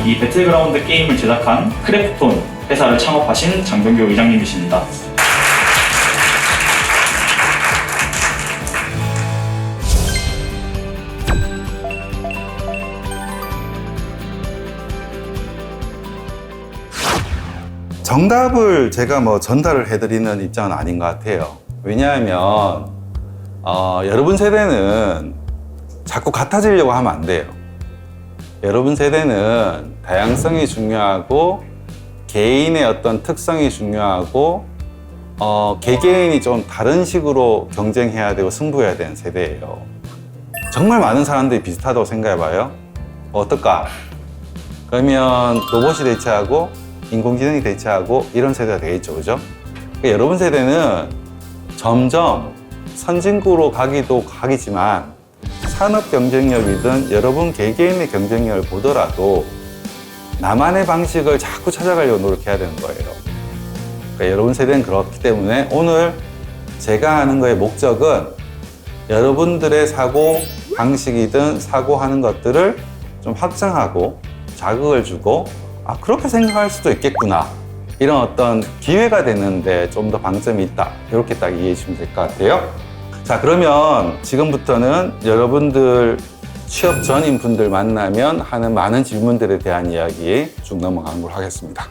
이 배틀그라운드 게임을 제작한 크래프톤 회사를 창업하신 장병규 의장님이십니다. 정답을 제가 전달을 해드리는 입장은 아닌 것 같아요. 왜냐하면 여러분 세대는 자꾸 같아지려고 하면 안 돼요. 여러분 세대는 다양성이 중요하고 개인의 어떤 특성이 중요하고 개개인이 좀 다른 식으로 경쟁해야 되고 승부해야 되는 세대예요. 정말 많은 사람들이 비슷하다고 생각해봐요. 어떨까? 그러면 로봇이 대체하고 인공지능이 대체하고 이런 세대가 되겠죠, 그죠? 그러니까 여러분 세대는 점점 선진국으로 가기도 가기지만 산업 경쟁력이든 여러분 개개인의 경쟁력을 보더라도 나만의 방식을 자꾸 찾아가려고 노력해야 되는 거예요. 그러니까 여러분 세대는 그렇기 때문에 오늘 제가 하는 거의 목적은 여러분들의 사고 방식이든 사고하는 것들을 좀 확장하고 자극을 주고 그렇게 생각할 수도 있겠구나, 이런 어떤 기회가 되는데 좀 더 방점이 있다, 이렇게 딱 이해해 주시면 될 것 같아요. 자, 그러면 지금부터는 여러분들 취업 전인 분들 만나면 하는 많은 질문들에 대한 이야기 쭉 넘어가는 걸 하겠습니다.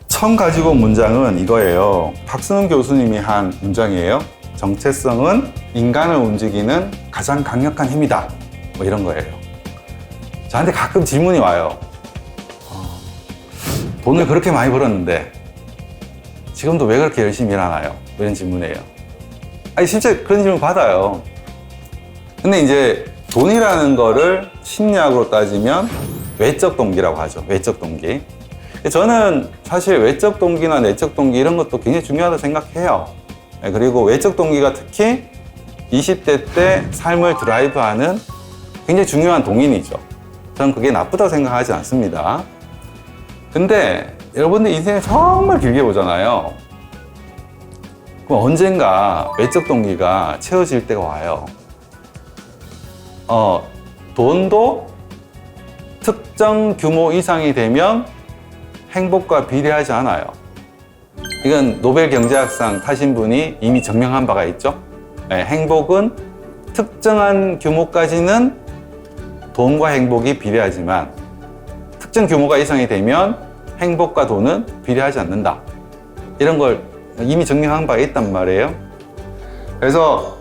처음 가지고 온 문장은 이거예요. 박수능 교수님이 한 문장이에요. 정체성은 인간을 움직이는 가장 강력한 힘이다, 이런 거예요. 저한테 가끔 질문이 와요. 돈을 그렇게 많이 벌었는데 지금도 왜 그렇게 열심히 일하나요? 이런 질문이에요. 실제 그런 질문 받아요. 근데 이제 돈이라는 거를 심리학으로 따지면 외적 동기라고 하죠. 외적 동기. 저는 사실 외적 동기나 내적 동기 이런 것도 굉장히 중요하다고 생각해요. 그리고 외적 동기가 특히 20대 때 삶을 드라이브하는 굉장히 중요한 동인이죠. 저는 그게 나쁘다고 생각하지 않습니다. 근데 여러분들 인생을 정말 길게 보잖아요. 그럼 언젠가 외적 동기가 채워질 때가 와요. 돈도 특정 규모 이상이 되면 행복과 비례하지 않아요. 이건 노벨 경제학상 타신 분이 이미 증명한 바가 있죠. 행복은 특정한 규모까지는 돈과 행복이 비례하지만 특정 규모가 이상이 되면 행복과 돈은 비례하지 않는다, 이런 걸 이미 증명한 바가 있단 말이에요. 그래서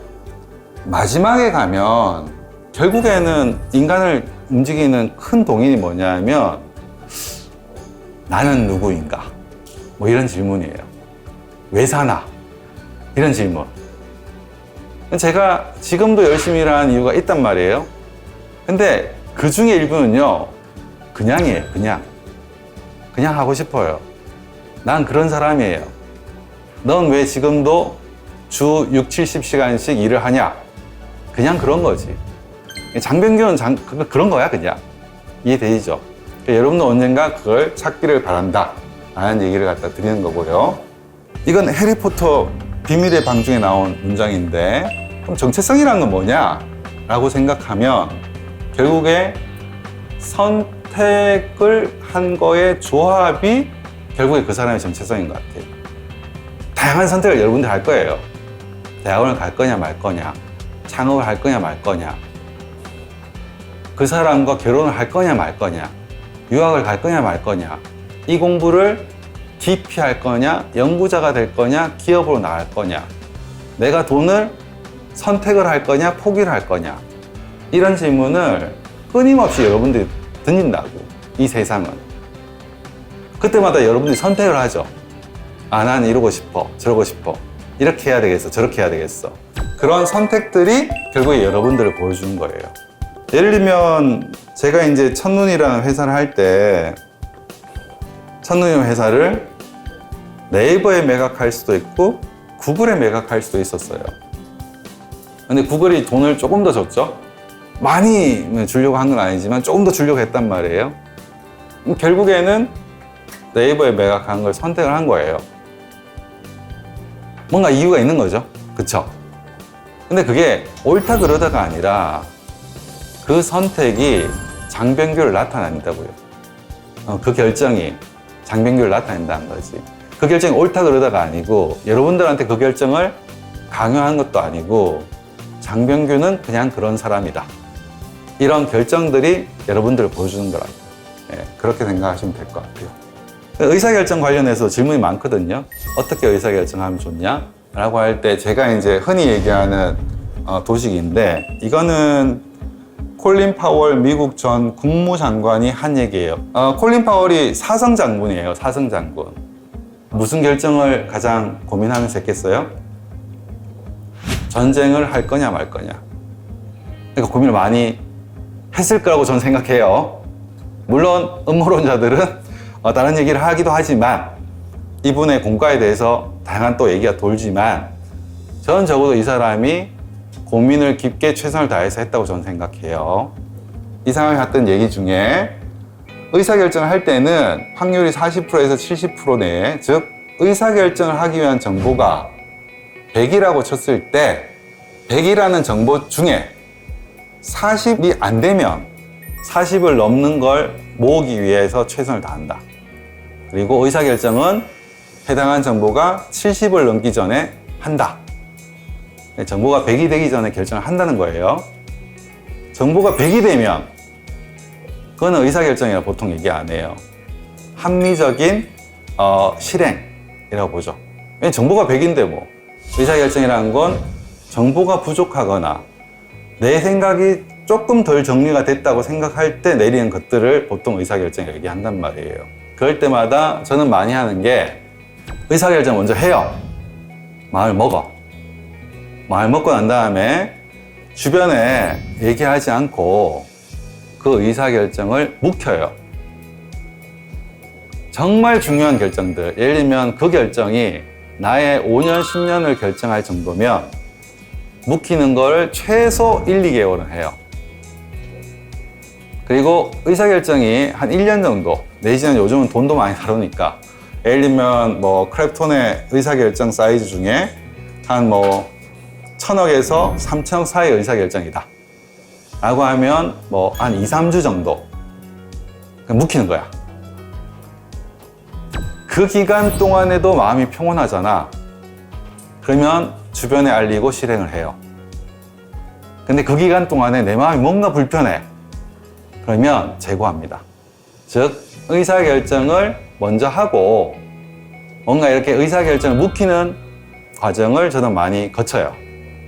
마지막에 가면 결국에는 인간을 움직이는 큰 동인이 뭐냐면 나는 누구인가, 이런 질문이에요. 왜 사나, 이런 질문. 제가 지금도 열심히 일하는 이유가 있단 말이에요. 근데 그 중에 일부는요, 그냥이에요. 그냥 하고 싶어요. 난 그런 사람이에요. 넌 왜 지금도 주 6, 70시간씩 일을 하냐? 그냥 그런 거지. 장병규는 그런 거야, 그냥. 이해되시죠? 그러니까 여러분도 언젠가 그걸 찾기를 바란다, 라는 얘기를 갖다 드리는 거고요. 이건 해리포터 비밀의 방 중에 나온 문장인데, 그럼 정체성이란 건 뭐냐? 라고 생각하면 결국에 선택을 한 거의 조합이 결국에 그 사람의 정체성인 것 같아요. 다양한 선택을 여러분들 할 거예요. 대학원을 갈 거냐 말 거냐, 창업을 할 거냐 말 거냐, 그 사람과 결혼을 할 거냐 말 거냐, 유학을 갈 거냐 말 거냐, 이 공부를 DP 할 거냐, 연구자가 될 거냐, 기업으로 나갈 거냐, 내가 돈을 선택을 할 거냐, 포기를 할 거냐, 이런 질문을 끊임없이 여러분들이 던진다고, 이 세상은. 그때마다 여러분들이 선택을 하죠. 나는 이러고 싶어, 저러고 싶어, 이렇게 해야 되겠어, 저렇게 해야 되겠어. 그런 선택들이 결국에 여러분들을 보여주는 거예요. 예를 들면 제가 이제 첫눈이라는 회사를 할 때, 첫눈이라는 회사를 네이버에 매각할 수도 있고 구글에 매각할 수도 있었어요. 근데 구글이 돈을 조금 더 줬죠. 많이 주려고 한 건 아니지만 조금 더 주려고 했단 말이에요. 결국에는 네이버에 매각한 걸 선택을 한 거예요. 뭔가 이유가 있는 거죠. 그쵸? 근데 그게 옳다 그러다가 아니라 그 선택이 장병규를 나타낸다고요. 그 결정이 장병규를 나타낸다는 거지. 그 결정이 옳다 그러다가 아니고 여러분들한테 그 결정을 강요한 것도 아니고 장병규는 그냥 그런 사람이다. 이런 결정들이 여러분들을 보여주는 거라고. 예, 그렇게 생각하시면 될 것 같아요. 의사결정 관련해서 질문이 많거든요. 어떻게 의사결정하면 좋냐? 라고 할 때 제가 이제 흔히 얘기하는 도식인데 이거는 콜린 파월 미국 전 국무장관이 한 얘기예요. 콜린 파월이 사성장군이에요. 사성장군. 무슨 결정을 가장 고민하면서 했겠어요? 전쟁을 할 거냐 말 거냐. 그러니까 고민을 많이 했을 거라고 저는 생각해요. 물론 음모론자들은 다른 얘기를 하기도 하지만 이분의 공과에 대해서 다양한 또 얘기가 돌지만 저는 적어도 이 사람이 고민을 깊게 최선을 다해서 했다고 저는 생각해요. 이 사람이 했던 얘기 중에 의사결정을 할 때는 확률이 40%에서 70% 내에, 즉 의사결정을 하기 위한 정보가 100이라고 쳤을 때 100이라는 정보 중에 40이 안 되면 40을 넘는 걸 모으기 위해서 최선을 다한다. 그리고 의사결정은 해당한 정보가 70을 넘기 전에 한다. 정보가 100이 되기 전에 결정을 한다는 거예요. 정보가 100이 되면 그거는 의사결정이라고 보통 얘기 안 해요. 합리적인 실행이라고 보죠. 왜냐면 정보가 100인데 뭐 의사결정이라는 건 정보가 부족하거나 내 생각이 조금 덜 정리가 됐다고 생각할 때 내리는 것들을 보통 의사결정이라고 얘기한단 말이에요. 그럴 때마다 저는 많이 하는 게 의사결정 먼저 해요. 마음을 먹어. 마음을 먹고 난 다음에 주변에 얘기하지 않고 그 의사결정을 묵혀요. 정말 중요한 결정들, 예를 들면 그 결정이 나의 5년, 10년을 결정할 정도면 묵히는 걸 최소 1, 2개월은 해요. 그리고 의사결정이 한 1년 정도, 내지는 요즘은 돈도 많이 다루니까 예를 들면 뭐 크랩톤의 의사결정 사이즈 중에 한 뭐 1,000억에서 3,000억 사이의 의사결정이다 라고 하면 뭐 한 2, 3주 정도 묵히는 거야. 그 기간 동안에도 마음이 평온하잖아. 그러면 주변에 알리고 실행을 해요. 근데 그 기간 동안에 내 마음이 뭔가 불편해. 그러면 재고합니다. 즉 의사결정을 먼저 하고 뭔가 이렇게 의사결정을 묵히는 과정을 저는 많이 거쳐요.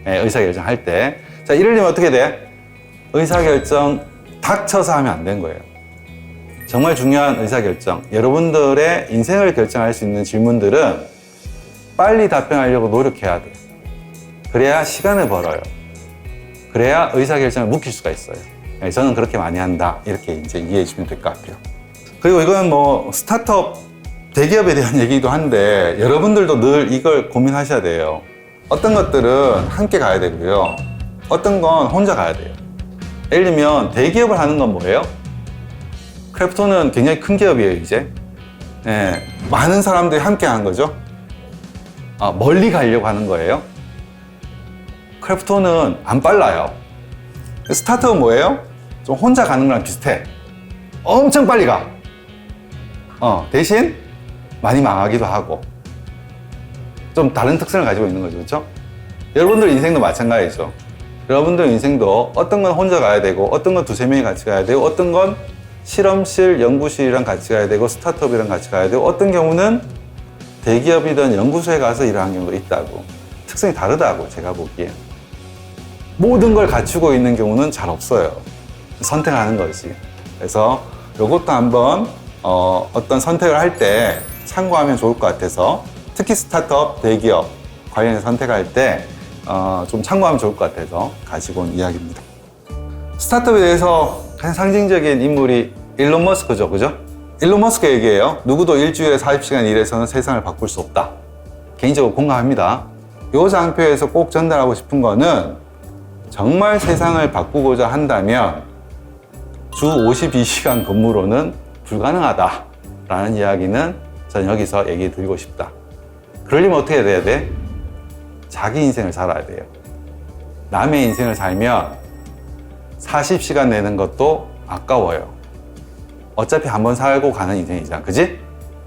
의사결정 할 때. 자, 이럴 때면 어떻게 돼? 의사결정 닥쳐서 하면 안 되는 거예요. 정말 중요한 의사결정, 여러분들의 인생을 결정할 수 있는 질문들은 빨리 답변하려고 노력해야 돼. 그래야 시간을 벌어요. 그래야 의사결정을 묵힐 수가 있어요. 저는 그렇게 많이 한다. 이렇게 이제 이해해 주시면 될 것 같아요. 그리고 이건 뭐 스타트업 대기업에 대한 얘기도 한데 여러분들도 늘 이걸 고민하셔야 돼요. 어떤 것들은 함께 가야 되고요. 어떤 건 혼자 가야 돼요. 예를 들면 대기업을 하는 건 뭐예요? 크래프톤은 굉장히 큰 기업이에요, 이제. 많은 사람들이 함께 하는 거죠. 멀리 가려고 하는 거예요. 크래프톤은 안 빨라요. 스타트업은 뭐예요? 좀 혼자 가는 거랑 비슷해. 엄청 빨리 가. 대신 많이 망하기도 하고. 좀 다른 특성을 가지고 있는 거죠, 그렇죠? 여러분들 인생도 마찬가지죠. 여러분들 인생도 어떤 건 혼자 가야 되고, 어떤 건 두세 명이 같이 가야 되고, 어떤 건 실험실, 연구실이랑 같이 가야 되고, 스타트업이랑 같이 가야 되고, 어떤 경우는 대기업이든 연구소에 가서 일하는 경우도 있다고. 특성이 다르다고, 제가 보기엔. 모든 걸 갖추고 있는 경우는 잘 없어요. 선택하는 거지. 그래서 이것도 한번 어떤 선택을 할 때 참고하면 좋을 것 같아서 특히 스타트업, 대기업 관련해서 선택할 때 좀 참고하면 좋을 것 같아서 가지고 온 이야기입니다. 스타트업에 대해서 가장 상징적인 인물이 일론 머스크죠, 그죠? 일론 머스크 얘기예요. 누구도 일주일에 40시간 일해서는 세상을 바꿀 수 없다. 개인적으로 공감합니다. 이 장표에서 꼭 전달하고 싶은 거는 정말 세상을 바꾸고자 한다면 주 52시간 근무로는 불가능하다라는 이야기는 저는 여기서 얘기 드리고 싶다. 그러려면 어떻게 돼야 돼? 자기 인생을 살아야 돼요. 남의 인생을 살면 40시간 내는 것도 아까워요. 어차피 한번 살고 가는 인생이잖아. 그지?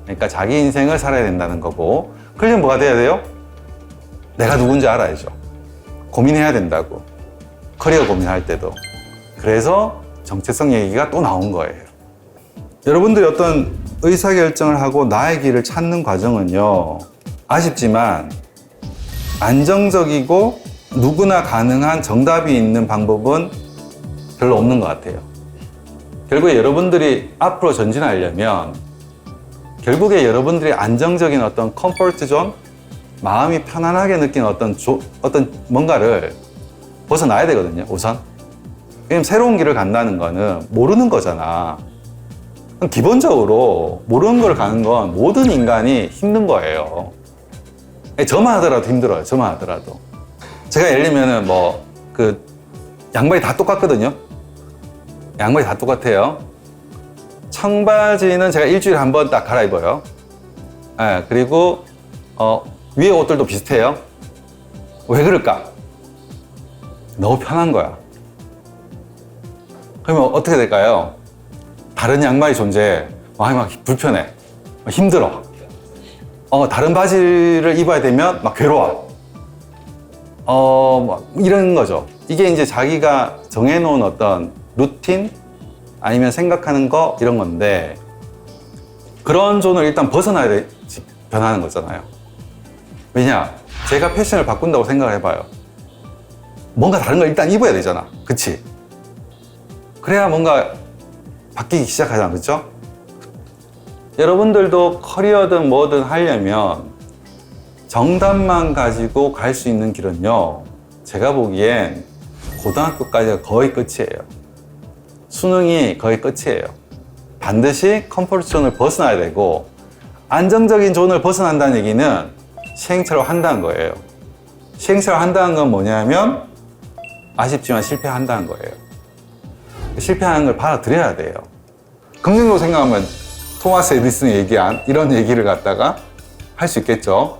그러니까 자기 인생을 살아야 된다는 거고, 그러려면 뭐가 돼야 돼요? 내가 누군지 알아야죠. 고민해야 된다고. 커리어 고민할 때도. 그래서 정체성 얘기가 또 나온 거예요. 여러분들이 어떤 의사결정을 하고 나의 길을 찾는 과정은요, 아쉽지만 안정적이고 누구나 가능한 정답이 있는 방법은 별로 없는 것 같아요. 결국에 여러분들이 앞으로 전진하려면 결국에 여러분들이 안정적인 어떤 컴포트 존, 마음이 편안하게 느끼는 어떤 뭔가를 벗어나야 되거든요, 우선. 왜냐면 새로운 길을 간다는 거는 모르는 거잖아. 기본적으로 모르는 걸 가는 건 모든 인간이 힘든 거예요. 저만 하더라도 힘들어요, 저만 하더라도. 제가 예를 들면은 양말이 다 똑같거든요. 양말이 다 똑같아요. 청바지는 제가 일주일에 한 번 딱 갈아입어요. 예, 그리고 위에 옷들도 비슷해요. 왜 그럴까? 너무 편한 거야. 그러면 어떻게 될까요? 다른 양말이 존재해. 막 불편해. 힘들어. 다른 바지를 입어야 되면 막 괴로워. 이런 거죠. 이게 이제 자기가 정해놓은 어떤 루틴 아니면 생각하는 거 이런 건데, 그런 존을 일단 벗어나야 돼, 변하는 거잖아요. 왜냐? 제가 패션을 바꾼다고 생각을 해봐요. 뭔가 다른 걸 일단 입어야 되잖아. 그치? 그래야 뭔가 바뀌기 시작하잖아. 그쵸? 여러분들도 커리어든 뭐든 하려면 정답만 가지고 갈 수 있는 길은요, 제가 보기엔 고등학교까지가 거의 끝이에요. 수능이 거의 끝이에요. 반드시 컴포트 존을 벗어나야 되고, 안정적인 존을 벗어난다는 얘기는 시행착오를 한다는 거예요. 시행착오를 한다는 건 뭐냐면 아쉽지만 실패한다는 거예요. 실패하는 걸 받아들여야 돼요. 긍정적으로 생각하면 토마스 에디슨이 얘기한 이런 얘기를 갖다가 할 수 있겠죠.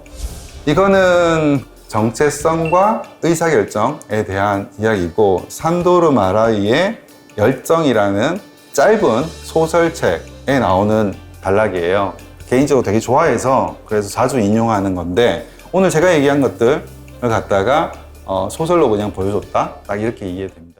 이거는 정체성과 의사결정에 대한 이야기고, 산도르 마라이의 열정이라는 짧은 소설책에 나오는 단락이에요. 개인적으로 되게 좋아해서 그래서 자주 인용하는 건데, 오늘 제가 얘기한 것들을 갖다가 소설로 그냥 보여줬다, 딱 이렇게 이해됩니다.